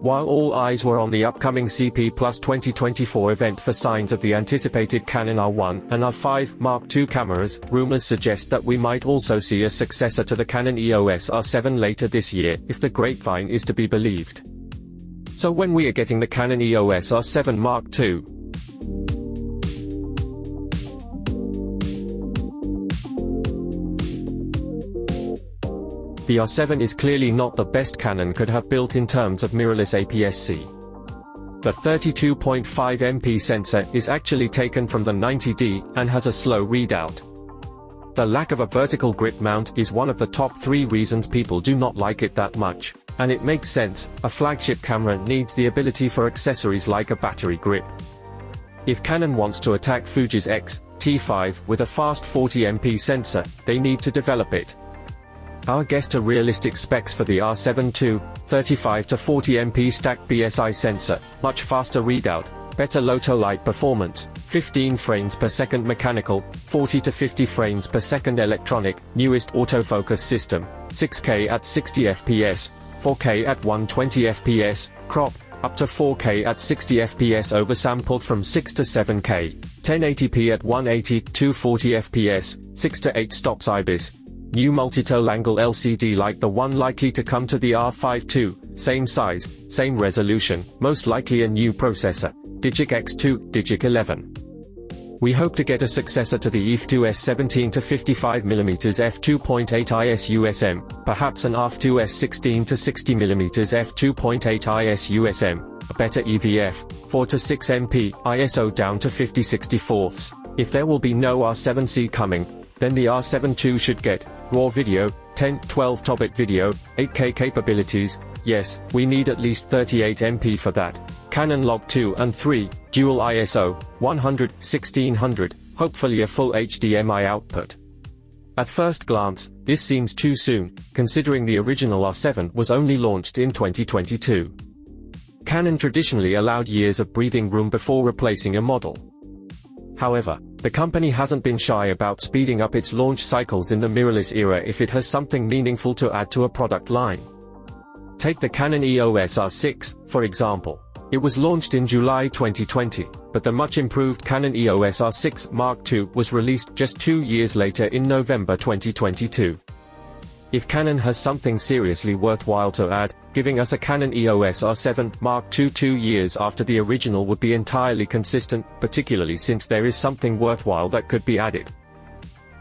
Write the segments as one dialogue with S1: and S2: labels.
S1: While all eyes were on the upcoming CP Plus 2024 event for signs of the anticipated Canon R1 and R5 Mark II cameras, rumors suggest that we might also see a successor to the Canon EOS R7 later this year, if the grapevine is to be believed. So when we are getting the Canon EOS R7 Mark II? The R7 is clearly not the best Canon could have built in terms of mirrorless APS-C. The 32.5 MP sensor is actually taken from the 90D, and has a slow readout. The lack of a vertical grip mount is one of the top 3 reasons people do not like it that much, and it makes sense. A flagship camera needs the ability for accessories like a battery grip. If Canon wants to attack Fuji's X-T5 with a fast 40 MP sensor, they need to develop it. Our guessed are realistic specs for the R7 II, 35 to 40 MP stacked BSI sensor, much faster readout, better low-to light performance, 15 frames per second mechanical, 40 to 50 frames per second electronic, newest autofocus system, 6K at 60 fps, 4K at 120 fps, crop, up to 4K at 60 fps oversampled from 6 to 7K, 1080p at 180, 240 fps, 6 to 8 stops IBIS. New multi-tool angle LCD like the one likely to come to the R5 II, same size, same resolution, most likely a new processor, Digic X2, Digic 11. We hope to get a successor to the EF2S 17 to 55mm f2.8 IS USM, perhaps an AF2S 16 to 60mm f2.8 IS USM, a better EVF, 4 to 6 MP, ISO down to 50/64. If there will be no R7C coming, then the R7 II should get RAW video, 10/12 tobit video, 8K capabilities. Yes, we need at least 38 MP for that. Canon Log 2 and 3, dual ISO, 100/1600, hopefully a full HDMI output. At first glance, this seems too soon, considering the original R7 was only launched in 2022. Canon traditionally allowed years of breathing room before replacing a model. However, the company hasn't been shy about speeding up its launch cycles in the mirrorless era if it has something meaningful to add to a product line. Take the Canon EOS R6, for example. It was launched in July 2020, but the much improved Canon EOS R6 Mark II was released just 2 years later in November 2022. If Canon has something seriously worthwhile to add, giving us a Canon EOS R7 Mark II 2 years after the original would be entirely consistent, particularly since there is something worthwhile that could be added.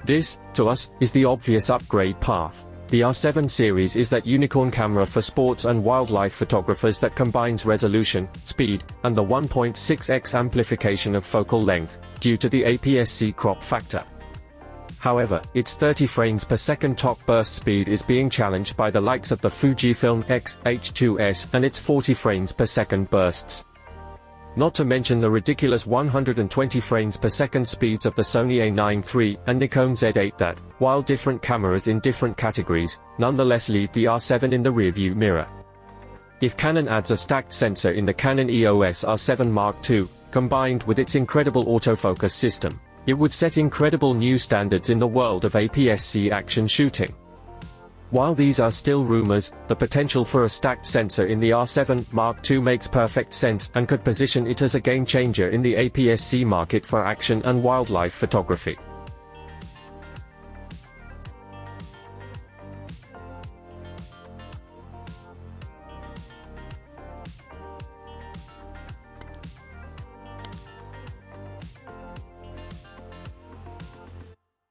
S1: This, to us, is the obvious upgrade path. The R7 series is that unicorn camera for sports and wildlife photographers that combines resolution, speed, and the 1.6x amplification of focal length, due to the APS-C crop factor. However, its 30 frames per second top burst speed is being challenged by the likes of the Fujifilm X-H2S and its 40 frames per second bursts. Not to mention the ridiculous 120 frames per second speeds of the Sony A9 III and Nikon Z8 that, while different cameras in different categories, nonetheless leave the R7 in the rearview mirror. If Canon adds a stacked sensor in the Canon EOS R7 Mark II, combined with its incredible autofocus system, it would set incredible new standards in the world of APS-C action shooting. While these are still rumors, the potential for a stacked sensor in the R7 Mark II makes perfect sense and could position it as a game changer in the APS-C market for action and wildlife photography.